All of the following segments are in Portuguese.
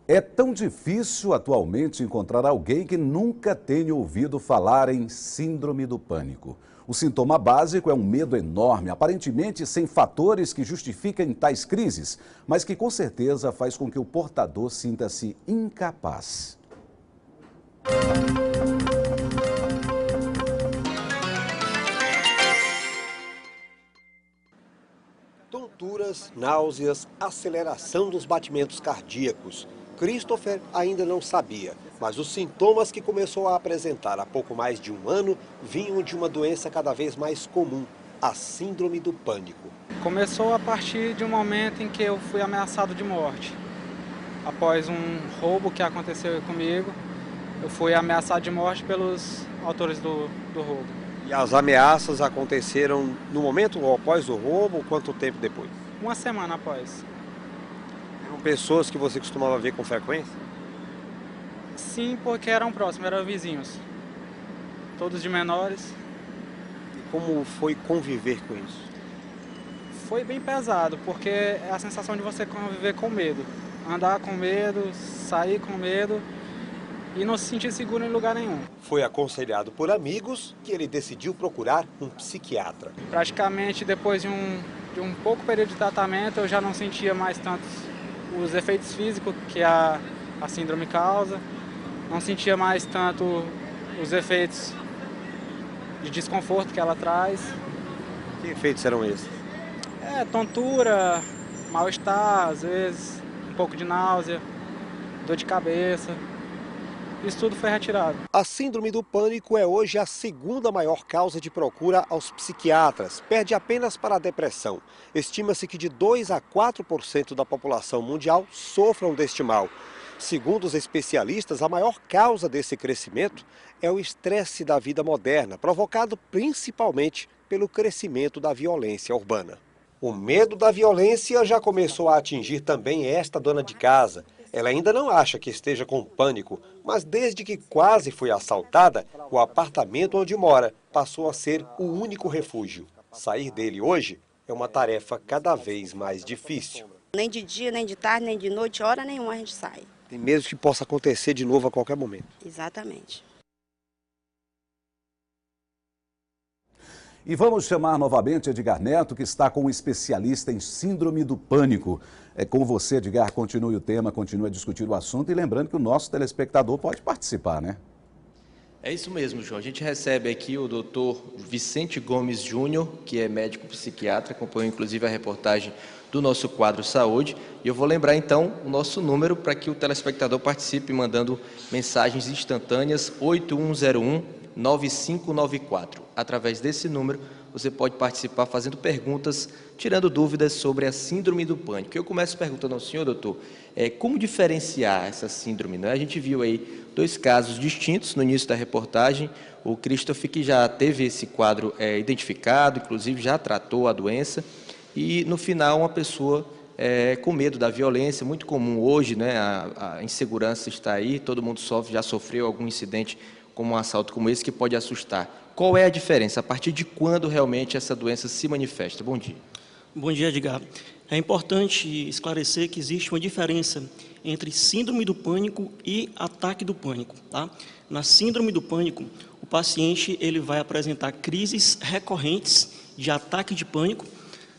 É tão difícil atualmente encontrar alguém que nunca tenha ouvido falar em síndrome do pânico. O sintoma básico é um medo enorme, aparentemente sem fatores que justifiquem tais crises, mas que com certeza faz com que o portador sinta-se incapaz. Tonturas, náuseas, aceleração dos batimentos cardíacos. Christopher ainda não sabia, mas os sintomas que começou a apresentar há pouco mais de um ano vinham de uma doença cada vez mais comum, a síndrome do pânico. Começou a partir de um momento em que eu fui ameaçado de morte. Após um roubo que aconteceu comigo, eu fui ameaçado de morte pelos autores do roubo. E as ameaças aconteceram no momento ou após o roubo, quanto tempo depois? Uma semana após. Eram pessoas que você costumava ver com frequência? Sim, porque eram próximos, eram vizinhos. Todos de menores. E como foi conviver com isso? Foi bem pesado, porque é a sensação de você conviver com medo. Andar com medo, sair com medo e não se sentir seguro em lugar nenhum. Foi aconselhado por amigos que ele decidiu procurar um psiquiatra. Praticamente depois de um pouco período de tratamento, eu já não sentia mais tantos os efeitos físicos que a síndrome causa. Não sentia mais tanto os efeitos de desconforto que ela traz. Que efeitos eram esses? Tontura, mal-estar, às vezes, um pouco de náusea, dor de cabeça. Isso tudo foi retirado. A síndrome do pânico é hoje a segunda maior causa de procura aos psiquiatras, perde apenas para a depressão. Estima-se que de 2 a 4% da população mundial sofram deste mal. Segundo os especialistas, a maior causa desse crescimento é o estresse da vida moderna, provocado principalmente pelo crescimento da violência urbana. O medo da violência já começou a atingir também esta dona de casa. Ela ainda não acha que esteja com pânico, mas desde que quase foi assaltada, o apartamento onde mora passou a ser o único refúgio. Sair dele hoje é uma tarefa cada vez mais difícil. Nem de dia, nem de tarde, nem de noite, hora nenhuma a gente sai. Tem medo que possa acontecer de novo a qualquer momento. Exatamente. E vamos chamar novamente Edgar Neto, que está com um especialista em síndrome do pânico. É com você, Edgar, continue o tema, continue a discutir o assunto e lembrando que o nosso telespectador pode participar, né? É isso mesmo, João. A gente recebe aqui o doutor Vicente Gomes Júnior, que é médico psiquiatra, acompanhou inclusive a reportagem do nosso quadro Saúde. E eu vou lembrar então o nosso número para que o telespectador participe mandando mensagens instantâneas 8101-9594. Através desse número, você pode participar fazendo perguntas, tirando dúvidas sobre a síndrome do pânico. Eu começo perguntando ao senhor, doutor, como diferenciar essa síndrome, né? A gente viu aí 2 casos distintos no início da reportagem. O Christopher, que já teve esse quadro identificado, inclusive já tratou a doença, e no final uma pessoa com medo da violência, muito comum hoje, né? A insegurança está aí, todo mundo sofre, já sofreu algum incidente como um assalto como esse que pode assustar. Qual é a diferença? A partir de quando realmente essa doença se manifesta? Bom dia. Bom dia, Edgar. É importante esclarecer que existe uma diferença entre síndrome do pânico e ataque do pânico, tá? Na síndrome do pânico, o paciente ele vai apresentar crises recorrentes de ataque de pânico,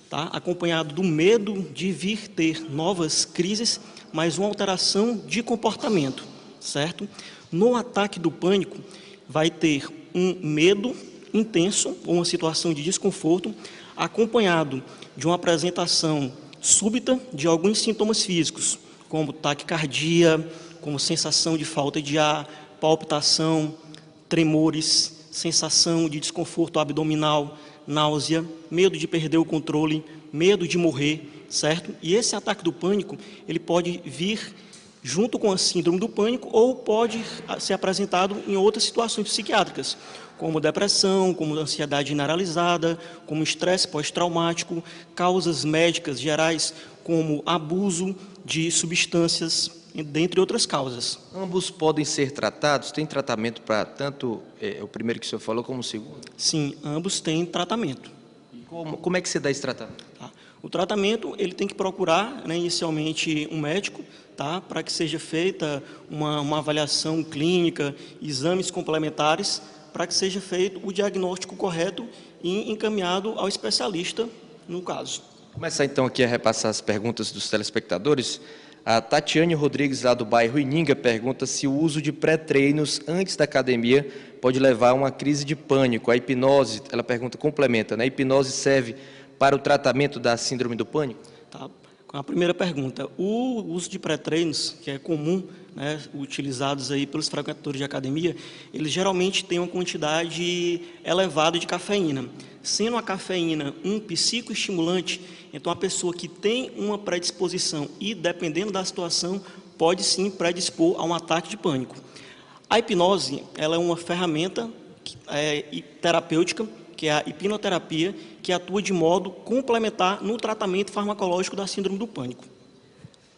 tá? Acompanhado do medo de vir ter novas crises, mas uma alteração de comportamento, certo? No ataque do pânico, vai ter um medo intenso ou uma situação de desconforto, acompanhado de uma apresentação súbita de alguns sintomas físicos, como taquicardia, como sensação de falta de ar, palpitação, tremores, sensação de desconforto abdominal, náusea, medo de perder o controle, medo de morrer, certo? E esse ataque do pânico, ele pode vir junto com a síndrome do pânico ou pode ser apresentado em outras situações psiquiátricas, como depressão, como ansiedade generalizada, como estresse pós-traumático, causas médicas gerais como abuso de substâncias, dentre outras causas. Ambos podem ser tratados? Tem tratamento para tanto o primeiro que o senhor falou como o segundo? Sim, ambos têm tratamento. E como é que se dá esse tratamento? Tá. O tratamento ele tem que procurar, né, inicialmente um médico, tá? Para que seja feita uma avaliação clínica, exames complementares, para que seja feito o diagnóstico correto e encaminhado ao especialista no caso. Vou começar então aqui a repassar as perguntas dos telespectadores. A Tatiane Rodrigues, lá do bairro Ininga, pergunta se o uso de pré-treinos antes da academia pode levar a uma crise de pânico. A hipnose, ela pergunta, complementa, né? A hipnose serve para o tratamento da síndrome do pânico? Tá. A primeira pergunta, o uso de pré-treinos, que é comum, né, utilizados aí pelos frequentadores de academia, eles geralmente têm uma quantidade elevada de cafeína. Sendo a cafeína um psicoestimulante, então a pessoa que tem uma predisposição e, dependendo da situação, pode sim predispor a um ataque de pânico. A hipnose, ela é uma ferramenta terapêutica, que é a hipnoterapia, que atua de modo complementar no tratamento farmacológico da síndrome do pânico.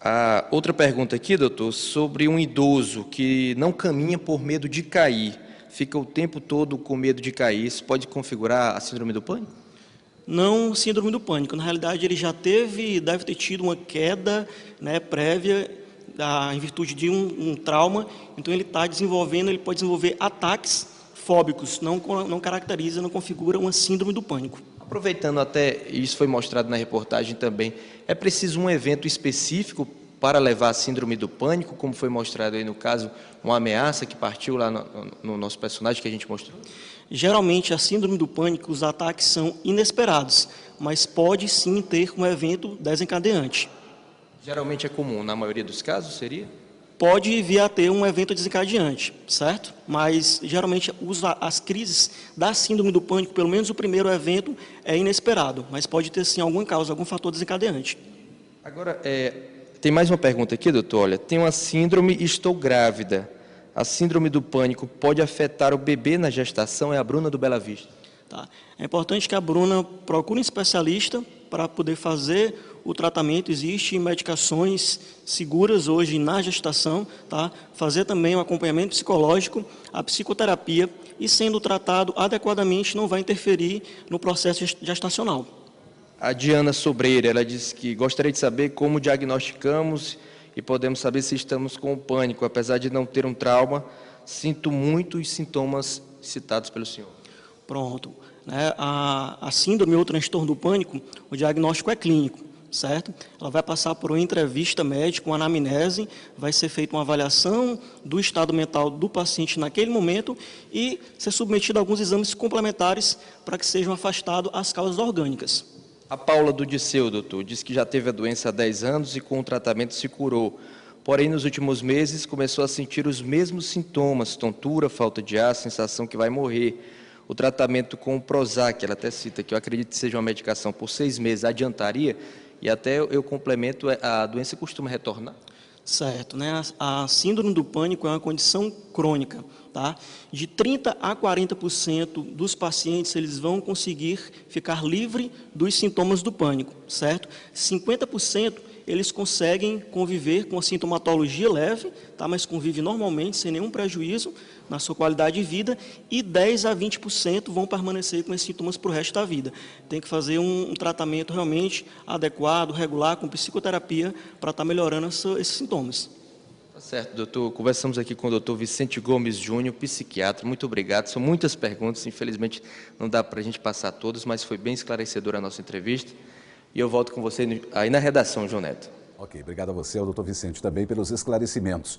A outra pergunta aqui, doutor, sobre um idoso que não caminha por medo de cair, fica o tempo todo com medo de cair, isso pode configurar a síndrome do pânico? Não síndrome do pânico, na realidade ele já deve ter tido uma queda, né, prévia, em virtude de um trauma, então ele pode desenvolver ataques fóbicos, não caracteriza, não configura uma síndrome do pânico. Aproveitando até, isso foi mostrado na reportagem também, é preciso um evento específico para levar a síndrome do pânico, como foi mostrado aí no caso, uma ameaça que partiu lá no nosso personagem que a gente mostrou? Geralmente a síndrome do pânico, os ataques são inesperados, mas pode sim ter um evento desencadeante. Geralmente é comum, na maioria dos casos seria? Pode vir a ter um evento desencadeante, certo? Mas, geralmente, as crises da síndrome do pânico, pelo menos o primeiro evento, é inesperado, mas pode ter, sim, alguma causa, algum fator desencadeante. Agora, tem mais uma pergunta aqui, doutor. Olha, tem uma síndrome e estou grávida. A síndrome do pânico pode afetar o bebê na gestação? É a Bruna do Bela Vista. Tá. É importante que a Bruna procure um especialista para poder fazer o tratamento. Existem medicações seguras hoje na gestação, tá? Fazer também um acompanhamento psicológico, a psicoterapia, e sendo tratado adequadamente não vai interferir no processo gestacional. A Diana Sobreira, ela disse que gostaria de saber como diagnosticamos e podemos saber se estamos com o pânico. Apesar de não ter um trauma, sinto muito os sintomas citados pelo senhor. Pronto. Né? A síndrome ou transtorno do pânico, o diagnóstico é clínico, certo? Ela vai passar por uma entrevista médica, uma anamnese, vai ser feita uma avaliação do estado mental do paciente naquele momento e ser submetido a alguns exames complementares para que sejam afastadas as causas orgânicas. A Paula do Disseu, doutor, diz que já teve a doença há 10 anos e com o tratamento se curou. Porém, nos últimos meses começou a sentir os mesmos sintomas, tontura, falta de ar, sensação que vai morrer. O tratamento com o Prozac, ela até cita que eu acredito que seja uma medicação por 6 meses, adiantaria? E até eu complemento, a doença costuma retornar? Certo, né? A síndrome do pânico é uma condição crônica, tá? De 30% a 40% dos pacientes, eles vão conseguir ficar livre dos sintomas do pânico, certo? 50% eles conseguem conviver com a sintomatologia leve, tá? Mas convive normalmente, sem nenhum prejuízo na sua qualidade de vida, e 10% a 20% vão permanecer com esses sintomas para o resto da vida. Tem que fazer um tratamento realmente adequado, regular, com psicoterapia, para estar melhorando esses sintomas. Tá certo, doutor. Conversamos aqui com o doutor Vicente Gomes Júnior, psiquiatra. Muito obrigado. São muitas perguntas, infelizmente não dá para a gente passar todas, mas foi bem esclarecedora a nossa entrevista. E eu volto com você aí na redação, João Neto. Ok, obrigado a você, ao doutor Vicente, também pelos esclarecimentos.